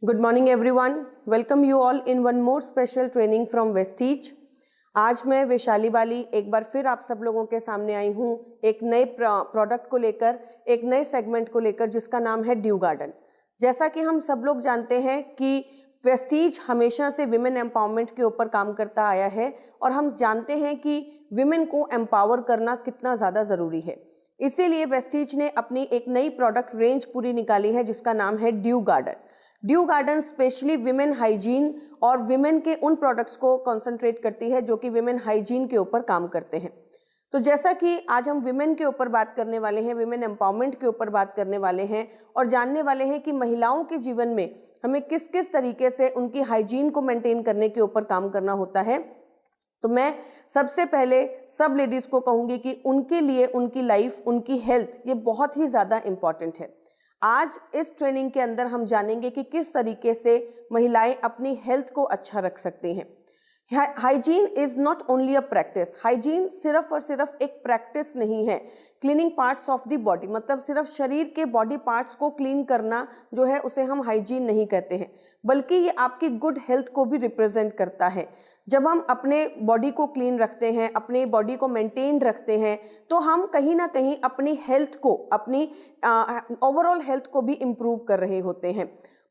Good morning everyone. Welcome you all in one more special training from Vestige. आज मैं वैशाली बाली एक बार फिर आप सब लोगों के सामने आई हूँ एक नए प्रोडक्ट को लेकर, एक नए सेगमेंट को लेकर जिसका नाम है ड्यू गार्डन। जैसा कि हम सब लोग जानते हैं कि वेस्टीज हमेशा से विमेन एम्पावरमेंट के ऊपर काम करता आया है और हम जानते हैं कि विमेन को एम्पावर करना कितना ज़्यादा ज़रूरी है। इसीलिए वेस्टीज ने अपनी एक नई प्रोडक्ट रेंज पूरी निकाली है जिसका नाम है due garden. Due garden specially women hygiene और विमेन के उन प्रोडक्ट्स को कंसंट्रेट करती है जो कि विमेन हाइजीन के ऊपर काम करते हैं। तो जैसा कि आज हम विमेन के ऊपर बात करने वाले हैं, विमेन एम्पावरमेंट के ऊपर बात करने वाले हैं और जानने वाले हैं कि महिलाओं के जीवन में हमें किस किस तरीके से उनकी हाइजीन को मेंटेन करने के ऊपर काम करना होता है। तो मैं सबसे पहले सब लेडीज़ को कहूँगी कि उनके लिए उनकी लाइफ, उनकी हेल्थ ये बहुत ही ज़्यादा इम्पॉर्टेंट है। आज इस ट्रेनिंग के अंदर हम जानेंगे कि किस तरीके से महिलाएं अपनी हेल्थ को अच्छा रख सकती हैं। Hygiene is not only a practice. Hygiene सिर्फ और सिर्फ एक प्रैक्टिस नहीं है। Cleaning parts of the body मतलब सिर्फ शरीर के बॉडी पार्ट्स को क्लीन करना जो है उसे हम हाइजीन नहीं कहते हैं, बल्कि ये आपकी गुड हेल्थ को भी रिप्रेजेंट करता है। जब हम अपने बॉडी को क्लीन रखते हैं, अपने बॉडी को मेंटेन रखते हैं, तो हम कहीं ना कहीं अपनी हेल्थ को, अपनी ओवरऑल हेल्थ को भी इम्प्रूव कर रहे होते हैं।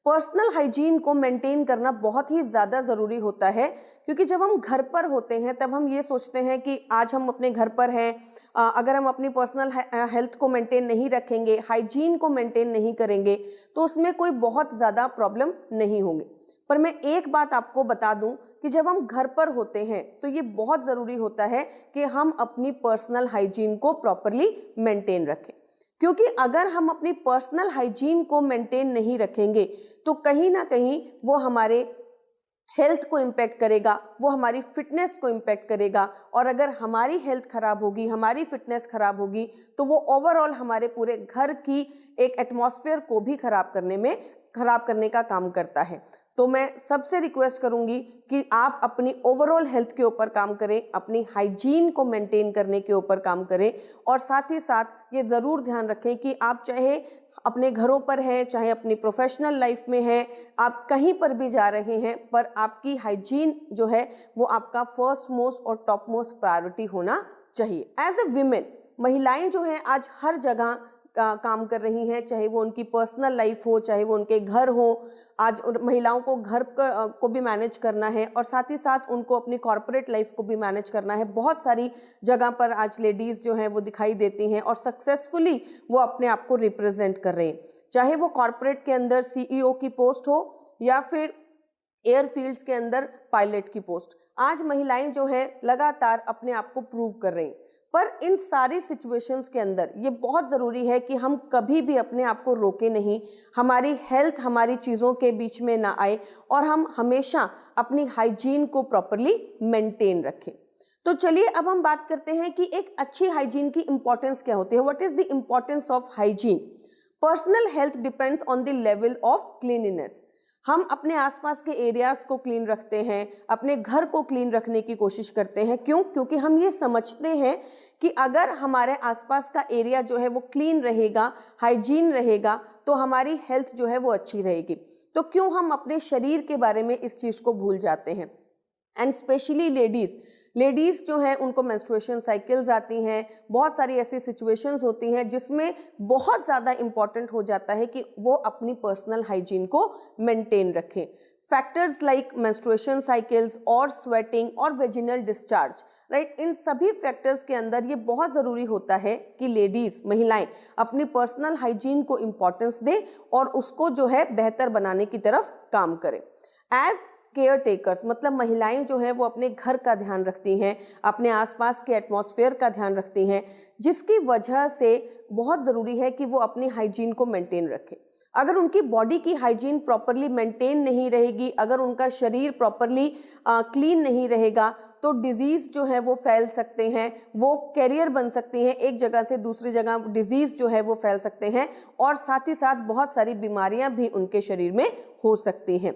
पर्सनल हाइजीन को मेंटेन करना बहुत ही ज़्यादा ज़रूरी होता है, क्योंकि जब हम घर पर होते हैं तब हम ये सोचते हैं कि आज हम अपने घर पर हैं, अगर हम अपनी पर्सनल हेल्थ को मेंटेन नहीं रखेंगे, हाइजीन को मेंटेन नहीं करेंगे तो उसमें कोई बहुत ज़्यादा प्रॉब्लम नहीं होंगे। पर मैं एक बात आपको बता दूं कि जब हम घर पर होते हैं तो ये बहुत ज़रूरी होता है कि हम अपनी पर्सनल हाइजीन को प्रॉपरली मेंटेन रखें, क्योंकि अगर हम अपनी पर्सनल हाइजीन को मेंटेन नहीं रखेंगे तो कहीं ना कहीं वो हमारे हेल्थ को इम्पैक्ट करेगा, वो हमारी फिटनेस को इम्पैक्ट करेगा। और अगर हमारी हेल्थ खराब होगी, हमारी फिटनेस खराब होगी तो वो ओवरऑल हमारे पूरे घर की एक एटमॉस्फेयर को भी खराब करने का काम करता है। तो मैं सबसे रिक्वेस्ट करूंगी कि आप अपनी ओवरऑल हेल्थ के ऊपर काम करें, अपनी हाइजीन को मेंटेन करने के ऊपर काम करें और साथ ही साथ ये ज़रूर ध्यान रखें कि आप चाहे अपने घरों पर हैं, चाहे अपनी प्रोफेशनल लाइफ में हैं, आप कहीं पर भी जा रहे हैं, पर आपकी हाइजीन जो है वो आपका फर्स्ट मोस्ट और टॉप मोस्ट प्रायोरिटी होना चाहिए। एज ए विमेन महिलाएं जो हैं आज हर जगह काम कर रही हैं, चाहे वो उनकी पर्सनल लाइफ हो, चाहे वो उनके घर हो। आज महिलाओं को घर को भी मैनेज करना है और साथ ही साथ उनको अपनी कॉर्पोरेट लाइफ को भी मैनेज करना है। बहुत सारी जगह पर आज लेडीज़ जो हैं वो दिखाई देती हैं और सक्सेसफुली वो अपने आप को रिप्रेजेंट कर रही हैं, चाहे वो कॉर्पोरेट के अंदर CEO की पोस्ट हो या फिर एयरफील्ड्स के अंदर पायलट की पोस्ट। आज महिलाएं जो है लगातार अपने आप को प्रूव कर रही हैं। पर इन सारी सिचुएशंस के अंदर ये बहुत ज़रूरी है कि हम कभी भी अपने आप को रोके नहीं, हमारी हेल्थ हमारी चीज़ों के बीच में ना आए और हम हमेशा अपनी हाइजीन को प्रॉपरली मेंटेन रखें। तो चलिए अब हम बात करते हैं कि एक अच्छी हाइजीन की इंपॉर्टेंस क्या होती है। What is the importance of hygiene? Personal health depends on the level of cleanliness. हम अपने आसपास के एरियाज को क्लीन रखते हैं, अपने घर को क्लीन रखने की कोशिश करते हैं। क्यों? क्योंकि हम ये समझते हैं कि अगर हमारे आसपास का एरिया जो है वो क्लीन रहेगा, हाइजीन रहेगा, तो हमारी हेल्थ जो है वो अच्छी रहेगी। तो क्यों हम अपने शरीर के बारे में इस चीज़ को भूल जाते हैं? एंड स्पेशली लेडीज़ जो हैं उनको मेंस्ट्रुएशन साइकिल्स आती हैं, बहुत सारी ऐसी सिचुएशंस होती हैं जिसमें बहुत ज़्यादा इम्पॉर्टेंट हो जाता है कि वो अपनी पर्सनल हाइजीन को मेंटेन रखें। फैक्टर्स लाइक मेंस्ट्रुएशन साइकिल्स और स्वेटिंग और वेजिनल डिस्चार्ज, राइट, इन सभी फैक्टर्स के अंदर ये बहुत ज़रूरी होता है कि लेडीज़, महिलाएं अपनी पर्सनल हाइजीन को इम्पॉर्टेंस दें और उसको जो है बेहतर बनाने की तरफ काम करें। एज केयर टेकर्स मतलब महिलाएं जो हैं वो अपने घर का ध्यान रखती हैं, अपने आसपास के एटमॉस्फेयर का ध्यान रखती हैं, जिसकी वजह से बहुत ज़रूरी है कि वो अपनी हाइजीन को मेंटेन रखें। अगर उनकी बॉडी की हाइजीन प्रॉपरली मेंटेन नहीं रहेगी, अगर उनका शरीर प्रॉपरली क्लीन नहीं रहेगा, तो डिजीज़ जो है वो फैल सकते हैं, वो कैरियर बन सकती हैं, एक जगह से दूसरी जगह डिजीज़ जो है वो फैल सकते हैं और साथ ही साथ बहुत सारी बीमारियां भी उनके शरीर में हो सकती हैं।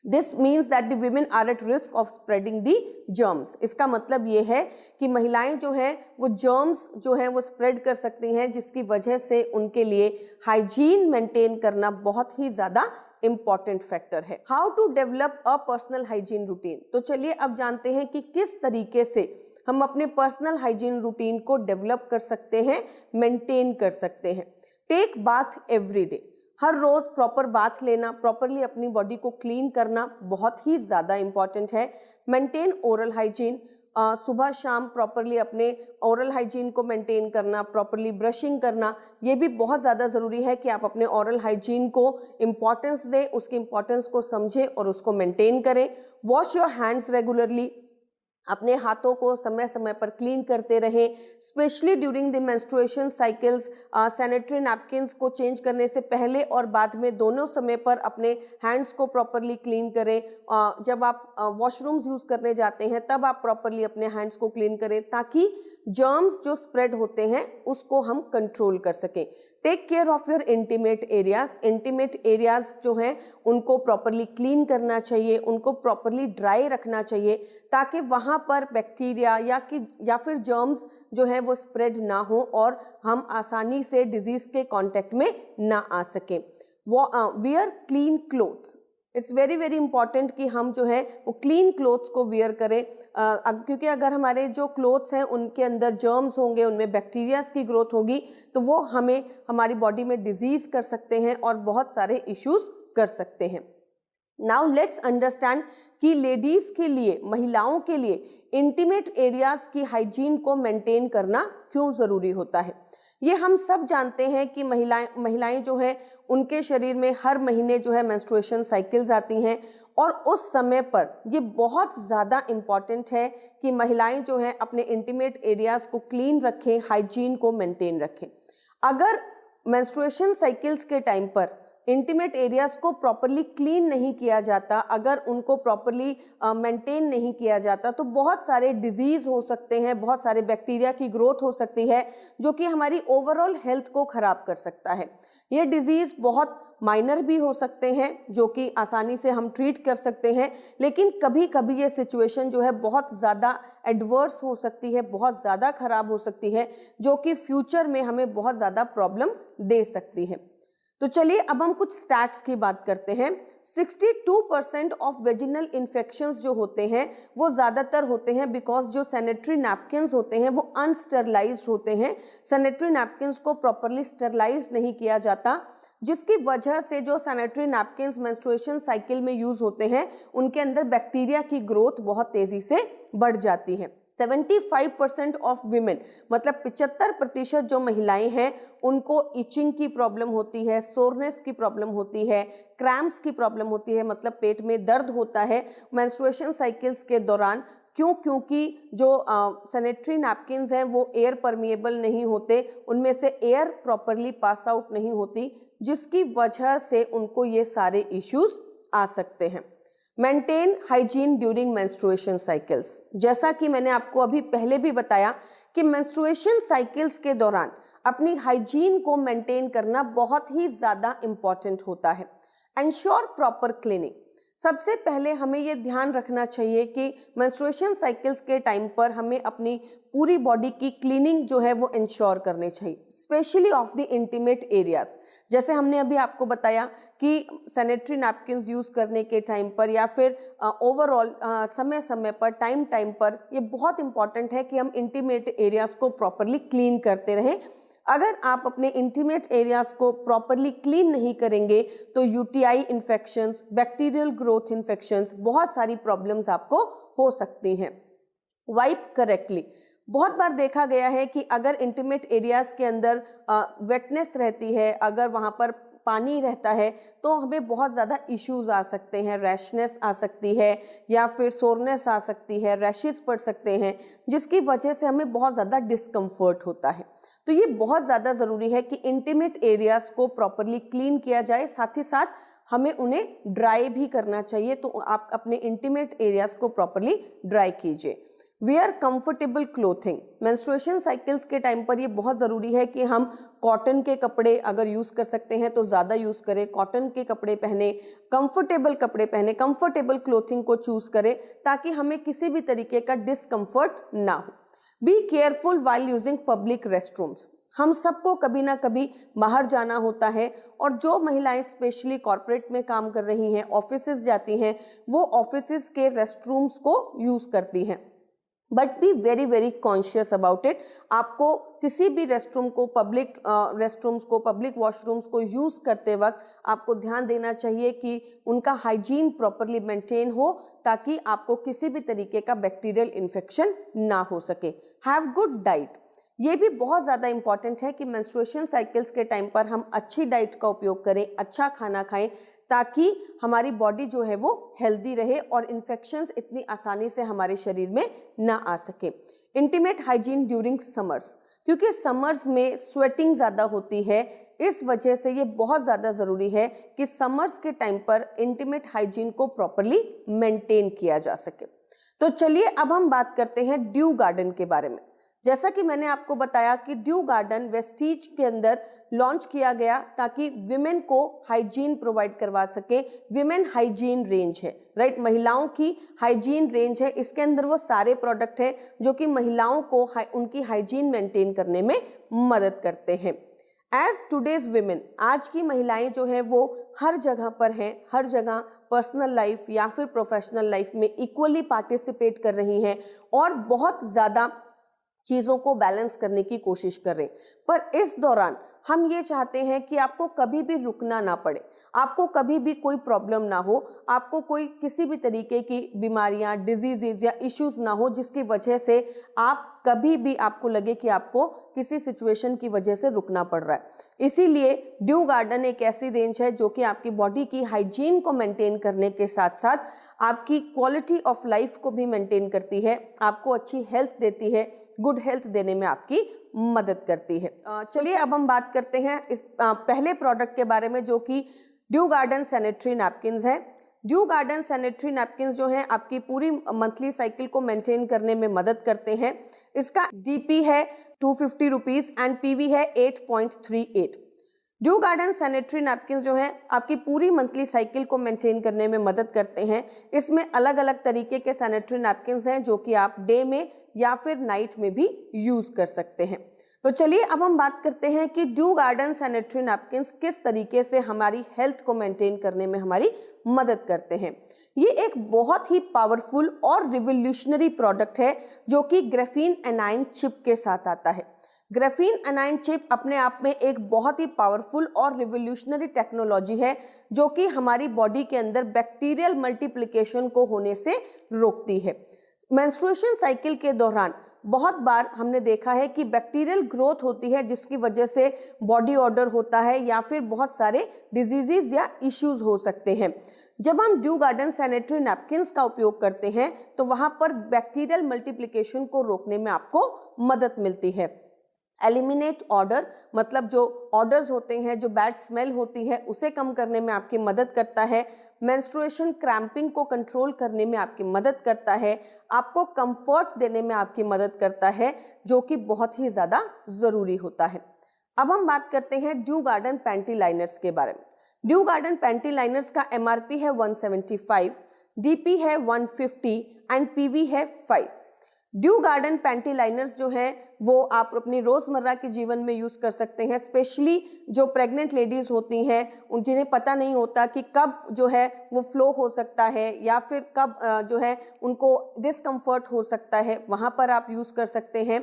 This means that the women are at risk of spreading the germs. इसका मतलब ये है कि महिलाएं जो हैं वो जर्म्स जो हैं वो स्प्रेड कर सकती हैं, जिसकी वजह से उनके लिए हाइजीन मेंटेन करना बहुत ही ज़्यादा इंपॉर्टेंट फैक्टर है। How to develop a personal hygiene routine. तो चलिए अब जानते हैं कि किस तरीके से हम अपने पर्सनल हाइजीन रूटीन को डेवलप कर सकते हैं, मेंटेन कर सकते हैं। Take bath every day. हर रोज प्रॉपर बाथ लेना, प्रॉपरली अपनी बॉडी को क्लीन करना बहुत ही ज़्यादा इंपॉर्टेंट है। Maintain oral hygiene. सुबह शाम प्रॉपरली अपने ओरल हाइजीन को मेंटेन करना, प्रॉपरली ब्रशिंग करना, ये भी बहुत ज़्यादा ज़रूरी है कि आप अपने ओरल हाइजीन को इम्पॉर्टेंस दें, उसकी इम्पॉर्टेंस को समझें और उसको मेंटेन करें। Wash your hands regularly. अपने हाथों को समय समय पर क्लीन करते रहें, specially during the menstruation cycles. Sanitary napkins को चेंज करने से पहले और बाद में दोनों समय पर अपने हैंड्स को प्रॉपरली क्लीन करें। जब आप वॉशरूम्स यूज़ करने जाते हैं तब आप प्रॉपरली अपने हैंड्स को क्लीन करें, ताकि जर्म्स जो स्प्रेड होते हैं उसको हम कंट्रोल कर सकें। Take care of your intimate areas. Intimate areas जो हैं उनको प्रॉपरली क्लीन करना चाहिए, उनको प्रॉपरली ड्राई रखना चाहिए, ताकि वहाँ पर बैक्टीरिया या फिर जर्म्स जो हैं वो स्प्रेड ना हो और हम आसानी से डिजीज़ के कांटेक्ट में ना आ सकें। Wear clean clothes. It's very very important कि हम जो है वो क्लीन क्लोथ्स को वियर करें, क्योंकि अगर हमारे जो क्लोथ्स हैं उनके अंदर जर्म्स होंगे, उनमें बैक्टीरियाज की ग्रोथ होगी, तो वो हमें हमारी बॉडी में डिजीज़ कर सकते हैं और बहुत सारे इश्यूज कर सकते हैं। नाउ लेट्स अंडरस्टैंड कि लेडीज़ के लिए, महिलाओं के लिए इंटीमेट एरियाज की हाइजीन को मेंटेन करना क्यों ज़रूरी होता है। ये हम सब जानते हैं कि महिलाएं जो हैं उनके शरीर में हर महीने जो है मेंस्ट्रुएशन साइकिल्स आती हैं, और उस समय पर ये बहुत ज़्यादा इम्पॉर्टेंट है कि महिलाएं जो हैं अपने इंटीमेट एरियाज़ को क्लीन रखें, हाइजीन को मेंटेन रखें। अगर मेंस्ट्रुएशन साइकिल्स के टाइम पर इंटीमेट एरियाज़ को प्रॉपरली क्लीन नहीं किया जाता, अगर उनको प्रॉपरली मेंटेन नहीं किया जाता, तो बहुत सारे डिजीज़ हो सकते हैं, बहुत सारे बैक्टीरिया की ग्रोथ हो सकती है, जो कि हमारी ओवरऑल हेल्थ को ख़राब कर सकता है। ये डिजीज़ बहुत माइनर भी हो सकते हैं, जो कि आसानी से हम ट्रीट कर सकते हैं, लेकिन कभी कभी ये सिचुएशन जो है बहुत ज़्यादा एडवर्स हो सकती है, बहुत ज़्यादा ख़राब हो सकती है, जो कि फ्यूचर में हमें बहुत ज़्यादा प्रॉब्लम दे सकती है। तो चलिए अब हम कुछ स्टैट्स की बात करते हैं। 62% ऑफ वेजिनल इन्फेक्शंस जो होते हैं वो ज़्यादातर होते हैं बिकॉज जो सैनिटरी नैपकिन्स होते हैं वो अनस्टरलाइज्ड होते हैं। सैनिटरी नैपकिन्स को प्रॉपरली स्टरलाइज नहीं किया जाता, जिसकी वजह से जो सैनिटरी नैपकिन्स मेंस्ट्रुएशन साइकिल में यूज होते हैं उनके अंदर बैक्टीरिया की ग्रोथ बहुत तेजी से बढ़ जाती है। 75% ऑफ वीमेन, मतलब 75% जो महिलाएं हैं उनको इचिंग की प्रॉब्लम होती है, सोरनेस की प्रॉब्लम होती है, क्रैम्प्स की प्रॉब्लम होती है, मतलब पेट में दर्द होता है मेंस्ट्रुएशन साइकिल्स के दौरान। क्योंकि जो सैनिटरी नैपकिन्स हैं वो एयर परमिएबल नहीं होते, उनमें से एयर प्रॉपरली पास आउट नहीं होती, जिसकी वजह से उनको ये सारे इश्यूज आ सकते हैं। Maintain hygiene during menstruation cycles. जैसा कि मैंने आपको अभी पहले भी बताया कि मेंस्ट्रुएशन साइकिल्स के दौरान अपनी हाइजीन को मेंटेन करना बहुत ही ज़्यादा इम्पॉर्टेंट होता है। Ensure proper cleaning. सबसे पहले हमें ये ध्यान रखना चाहिए कि मेंस्ट्रुएशन साइकिल्स के टाइम पर हमें अपनी पूरी बॉडी की क्लीनिंग जो है वो इंश्योर करनी चाहिए, specially of the intimate areas. जैसे हमने अभी आपको बताया कि सैनिटरी नैपकिन्स यूज़ करने के टाइम पर या फिर ओवरऑल समय समय पर, टाइम पर, ये बहुत इंपॉर्टेंट है कि हम इंटीमेट एरियाज को प्रॉपरली क्लीन करते रहें। अगर आप अपने इंटीमेट एरियाज को प्रॉपरली क्लीन नहीं करेंगे तो UTI infections, bacterial growth infections, बहुत सारी प्रॉब्लम्स आपको हो सकती हैं। Wipe correctly. बहुत बार देखा गया है कि अगर इंटीमेट एरियाज के अंदर वेटनेस रहती है, अगर वहाँ पर पानी रहता है, तो हमें बहुत ज़्यादा इश्यूज आ सकते हैं, रैशनेस आ सकती है या फिर सोरनेस आ सकती है, रैशेस पड़ सकते हैं, जिसकी वजह से हमें बहुत ज़्यादा डिस्कम्फर्ट होता है। तो ये बहुत ज़्यादा ज़रूरी है कि इंटीमेट एरियाज़ को प्रॉपरली क्लीन किया जाए, साथ ही साथ हमें उन्हें ड्राई भी करना चाहिए। तो आप अपने इंटीमेट एरियाज़ को प्रॉपरली ड्राई कीजिए। Wear comfortable clothing. Menstruation cycles के टाइम पर ये बहुत ज़रूरी है कि हम कॉटन के कपड़े अगर यूज़ कर सकते हैं तो ज़्यादा यूज़ करें, कॉटन के कपड़े पहने, कंफर्टेबल कपड़े पहने, कंफर्टेबल क्लोथिंग को चूज़ करें ताकि हमें किसी भी तरीके का डिस्कम्फर्ट ना हो। Be careful while using public restrooms. हम सबको कभी ना कभी बाहर जाना होता है और जो महिलाएं स्पेशली कॉर्पोरेट में काम कर रही हैं, ऑफिसेज जाती हैं, वो ऑफिसेज के रेस्टरूम्स को यूज़ करती हैं। But be very very conscious about it. आपको किसी भी रेस्टरूम को, पब्लिक रेस्टरूम्स को, पब्लिक वॉशरूम्स को यूज़ करते वक्त आपको ध्यान देना चाहिए कि उनका हाइजीन प्रॉपरली मेंटेन हो ताकि आपको किसी भी तरीके का बैक्टीरियल इन्फेक्शन ना हो सके। Have good diet. ये भी बहुत ज़्यादा इंपॉर्टेंट है कि मेंस्ट्रुएशन साइकिल्स के टाइम पर हम अच्छी डाइट का उपयोग करें, अच्छा खाना खाएं ताकि हमारी बॉडी जो है वो हेल्दी रहे और इन्फेक्शंस इतनी आसानी से हमारे शरीर में ना आ सके। इंटीमेट हाइजीन ड्यूरिंग समर्स, क्योंकि समर्स में स्वेटिंग ज़्यादा होती है, इस वजह से ये बहुत ज़्यादा ज़रूरी है कि समर्स के टाइम पर इंटीमेट हाइजीन को प्रॉपरली मेंटेन किया जा सके। तो चलिए अब हम बात करते हैं ड्यू गार्डन के बारे में। जैसा कि मैंने आपको बताया कि ड्यू गार्डन वेस्टीज के अंदर लॉन्च किया गया ताकि विमेन को हाइजीन प्रोवाइड करवा सके। विमेन हाइजीन रेंज है, राइट, महिलाओं की हाइजीन रेंज है। इसके अंदर वो सारे प्रोडक्ट हैं जो कि महिलाओं को उनकी हाइजीन मेंटेन करने में मदद करते हैं। एज टूडेज विमेन, आज की महिलाएं जो है वो हर जगह पर हैं, हर जगह पर्सनल लाइफ या फिर प्रोफेशनल लाइफ में इक्वली पार्टिसिपेट कर रही हैं और बहुत ज़्यादा चीज़ों को बैलेंस करने की कोशिश करें। पर इस दौरान हम ये चाहते हैं कि आपको कभी भी रुकना ना पड़े, आपको कभी भी कोई प्रॉब्लम ना हो, आपको कोई किसी भी तरीके की बीमारियां, डिजीजेज या इश्यूज ना हो जिसकी वजह से आप कभी भी आपको लगे कि आपको किसी सिचुएशन की वजह से रुकना पड़ रहा है। इसीलिए ड्यू गार्डन एक ऐसी रेंज है जो कि आपकी बॉडी की हाइजीन को मेंटेन करने के साथ साथ आपकी क्वालिटी ऑफ लाइफ को भी मेंटेन करती है, आपको अच्छी हेल्थ देती है, गुड हेल्थ देने में आपकी मदद करती है। चलिए अब हम बात करते हैं इस पहले प्रोडक्ट के बारे में जो कि ड्यू गार्डन सैनिटरी नैपकिन्स है। ड्यू गार्डन सैनिटरी नैपकिन्स जो हैं आपकी पूरी मंथली साइकिल को मेंटेन करने में मदद करते हैं। इसका डीपी है 250 रुपीज़ एंड पीवी है 8.38। ड्यू गार्डन सैनिटरी नैपकिन्स जो हैं आपकी पूरी मंथली साइकिल को मेंटेन करने में मदद करते हैं। इसमें अलग अलग तरीके के सैनिटरी नैपकिन्स हैं जो कि आप डे में या फिर नाइट में भी यूज़ कर सकते हैं। तो चलिए अब हम बात करते हैं कि ड्यू गार्डन सैनिटरी नैपकिन्स किस तरीके से हमारी हेल्थ को मेंटेन करने में हमारी मदद करते हैं। ये एक बहुत ही पावरफुल और रिवोल्यूशनरी प्रोडक्ट है जो कि ग्राफीन एनाइन चिप के साथ आता है। ग्राफीन एनाइन चिप अपने आप में एक बहुत ही पावरफुल और रिवोल्यूशनरी टेक्नोलॉजी है जो कि हमारी बॉडी के अंदर बैक्टीरियल मल्टीप्लिकेशन को होने से रोकती है। मेंस्ट्रुएशन साइकिल के दौरान बहुत बार हमने देखा है कि बैक्टीरियल ग्रोथ होती है जिसकी वजह से बॉडी ऑर्डर होता है या फिर बहुत सारे डिजीजेज या इश्यूज हो सकते हैं। जब हम ड्यू गार्डन सैनिटरी नैपकिन्स का उपयोग करते हैं तो वहां पर बैक्टीरियल मल्टीप्लिकेशन को रोकने में आपको मदद मिलती है। एलिमिनेट ऑर्डर, मतलब जो ऑर्डर्स होते हैं, जो बैड स्मेल होती है उसे कम करने में आपकी मदद करता है। मेंस्ट्रुएशन क्रैम्पिंग को कंट्रोल करने में आपकी मदद करता है, आपको कंफर्ट देने में आपकी मदद करता है जो कि बहुत ही ज़्यादा ज़रूरी होता है। अब हम बात करते हैं ड्यू गार्डन पैंटी लाइनर्स के बारे में। ड्यू गार्डन पैंटी लाइनर्स का MRP है 175, DP है 150 एंड PV है 5। ड्यू गार्डन पैंटी लाइनर्स जो हैं वो आप अपनी रोज़मर्रा के जीवन में यूज़ कर सकते हैं। स्पेशली जो प्रेग्नेंट लेडीज़ होती हैं जिन्हें पता नहीं होता कि कब जो है वो फ्लो हो सकता है या फिर कब जो है उनको डिस्कम्फर्ट हो सकता है, वहाँ पर आप यूज़ कर सकते हैं।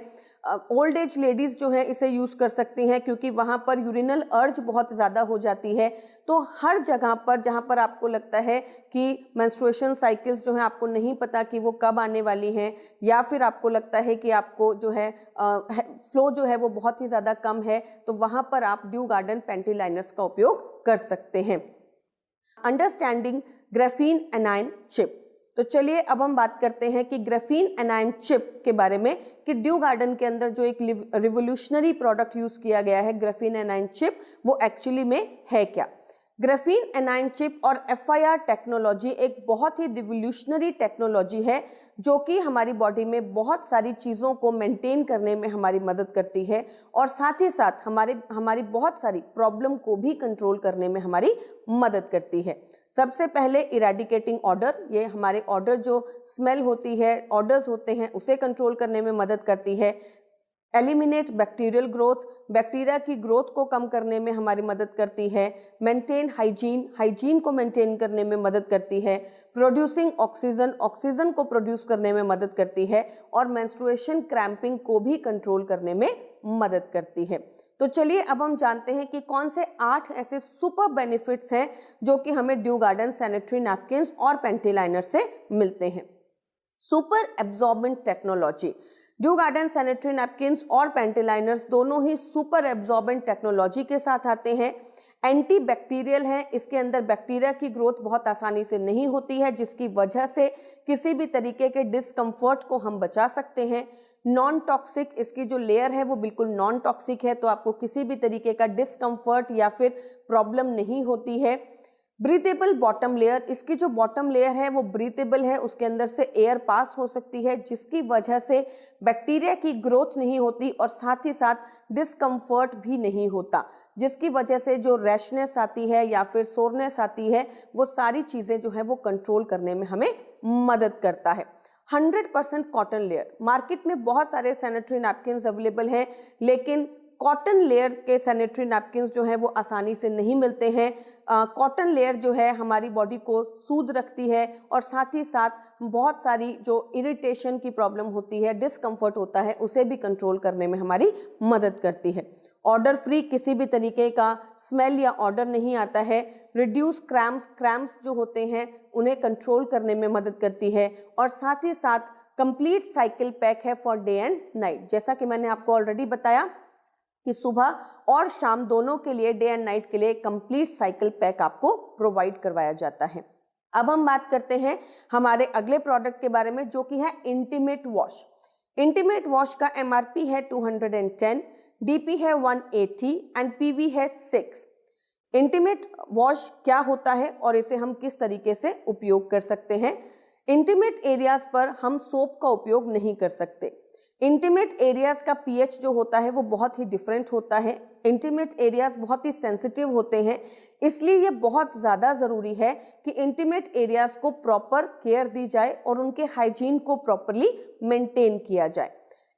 ओल्ड एज लेडीज़ जो है इसे यूज़ कर सकती हैं क्योंकि वहाँ पर यूरिनल अर्ज बहुत ज़्यादा हो जाती है। तो हर जगह पर जहाँ पर आपको लगता है कि मेंस्ट्रुएशन साइकिल्स जो है आपको नहीं पता कि वो कब आने वाली हैं या फिर आपको लगता है कि आपको जो है फ्लो जो है वो बहुत ही ज़्यादा कम है, तो वहाँ पर आप ड्यू गार्डन पैंटी लाइनर्स का उपयोग कर सकते हैं। Understanding graphene A9 chip. तो चलिए अब हम बात करते हैं कि ग्राफीन एनाइन चिप के बारे में कि ड्यू गार्डन के अंदर जो एक रिवोल्यूशनरी प्रोडक्ट यूज़ किया गया है ग्राफीन एनाइन चिप, वो एक्चुअली में है क्या। ग्राफीन एनाइन चिप और FIR टेक्नोलॉजी एक बहुत ही रिवोल्यूशनरी टेक्नोलॉजी है जो कि हमारी बॉडी में बहुत सारी चीज़ों को मेंटेन करने में हमारी मदद करती है और साथ ही साथ हमारी बहुत सारी प्रॉब्लम को भी कंट्रोल करने में हमारी मदद करती है। सबसे पहले इरेडिकेटिंग ऑर्डर, ये हमारे ऑर्डर जो स्मेल होती है, ऑर्डर्स होते हैं, उसे कंट्रोल करने में मदद करती है। एलिमिनेट बैक्टीरियल ग्रोथ, बैक्टीरिया की ग्रोथ को कम करने में हमारी मदद करती है। मेंटेन हाइजीन को मेंटेन करने में मदद करती है। प्रोड्यूसिंग ऑक्सीजन, ऑक्सीजन को प्रोड्यूस करने में मदद करती है और मेंस्ट्रुएशन क्रैम्पिंग को भी कंट्रोल करने में मदद करती है। तो चलिए अब हम जानते हैं कि कौन से 8 ऐसे सुपर बेनिफिट्स हैं जो कि हमें ड्यू गार्डन सैनिटरी नैपकिन्स और पैंटी लाइनर से मिलते हैं। Super absorbent technology, due garden sanitary napkins और पैंटी लाइनर्स दोनों ही सुपर एब्जॉर्बेंट टेक्नोलॉजी के साथ आते हैं। एंटी बैक्टीरियल है, इसके अंदर बैक्टीरिया की ग्रोथ बहुत आसानी से नहीं होती है जिसकी वजह से किसी भी तरीके के डिस्कम्फर्ट को हम बचा सकते हैं। नॉन टॉक्सिक, इसकी जो लेयर है वो बिल्कुल नॉन टॉक्सिक है, तो आपको किसी भी तरीके का डिस्कम्फर्ट या फिर प्रॉब्लम नहीं होती है। ब्रीथेबल बॉटम लेयर, इसकी जो बॉटम लेयर है वो ब्रीथेबल है, उसके अंदर से एयर पास हो सकती है जिसकी वजह से बैक्टीरिया की ग्रोथ नहीं होती और साथ ही साथ डिस्कम्फर्ट भी नहीं होता, जिसकी वजह से जो रैशनेस आती है या फिर सोरनेस आती है वो सारी चीज़ें जो है वो कंट्रोल करने में हमें मदद करता है। 100% कॉटन लेयर, मार्केट में बहुत सारे सैनिटरी नैपकिन्स अवेलेबल हैं लेकिन कॉटन लेयर के सैनिटरी नैपकिन्स जो हैं वो आसानी से नहीं मिलते हैं। कॉटन लेयर जो है हमारी बॉडी को सूद रखती है और साथ ही साथ बहुत सारी जो इरिटेशन की प्रॉब्लम होती है, डिस्कम्फर्ट होता है, उसे भी कंट्रोल करने में हमारी मदद करती है। ऑर्डर फ्री, किसी भी तरीके का स्मेल या ऑर्डर नहीं आता है। रिड्यूस क्रैम्प्स जो होते हैं उन्हें कंट्रोल करने में मदद करती है और साथ ही साथ कंप्लीट साइकिल पैक है फॉर डे एंड नाइट। जैसा कि मैंने आपको ऑलरेडी बताया कि सुबह और शाम दोनों के लिए, डे एंड नाइट के लिए कंप्लीट साइकिल पैक आपको प्रोवाइड करवाया जाता है। अब हम बात करते हैं हमारे अगले प्रोडक्ट के बारे में जो कि है इंटीमेट वॉश। इंटीमेट वॉश का MRP है 210, DP है 180 एंड PV है 6। इंटीमेट वॉश क्या होता है और इसे हम किस तरीके से उपयोग कर सकते हैं? इंटीमेट एरियाज पर हम सोप का उपयोग नहीं कर सकते। इंटीमेट एरियाज का pH जो होता है वो बहुत ही डिफरेंट होता है। इंटीमेट एरियाज बहुत ही सेंसिटिव होते हैं, इसलिए ये बहुत ज़्यादा ज़रूरी है कि इंटीमेट एरियाज को प्रॉपर केयर दी जाए और उनके हाइजीन को प्रॉपरली मेंटेन किया जाए।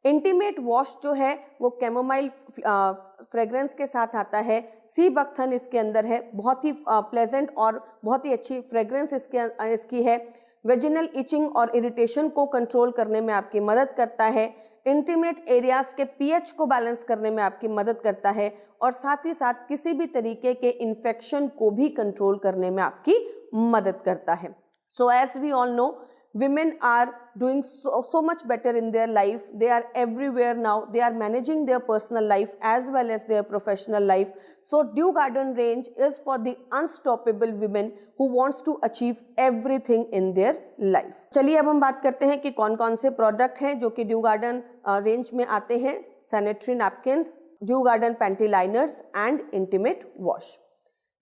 इंटीमेट वॉश जो है वो कैमोमाइल फ्रेग्रेंस के साथ आता है। सी बकथन इसके अंदर है, बहुत ही प्लेजेंट और बहुत ही अच्छी फ्रेग्रेंस इसकी है। वेजिनल इचिंग और इरिटेशन को कंट्रोल करने में आपकी मदद करता है। इंटीमेट एरियाज के pH को बैलेंस करने में आपकी मदद करता है और साथ ही साथ किसी भी तरीके के इन्फेक्शन को भी कंट्रोल करने में आपकी मदद करता है। So as we all know, women are doing so much better in their life. They are everywhere now. They are managing their personal life as well as their professional life. So Dew Garden range is for the unstoppable women who wants to achieve everything in their life. चलिए अब हम बात करते हैं कि कौन कौन से प्रोडक्ट हैं जो कि ड्यू गार्डन रेंज में आते हैं। Sanitary napkins, due garden panty liners and intimate wash.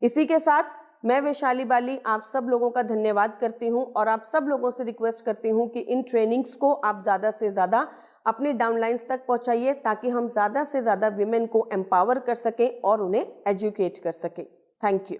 इसी के साथ मैं वैशाली बाली आप सब लोगों का धन्यवाद करती हूं और आप सब लोगों से रिक्वेस्ट करती हूं कि इन ट्रेनिंग्स को आप ज़्यादा से ज़्यादा अपनी डाउनलाइंस तक पहुंचाइए ताकि हम ज़्यादा से ज़्यादा विमेन को एम्पावर कर सकें और उन्हें एजुकेट कर सकें। Thank you.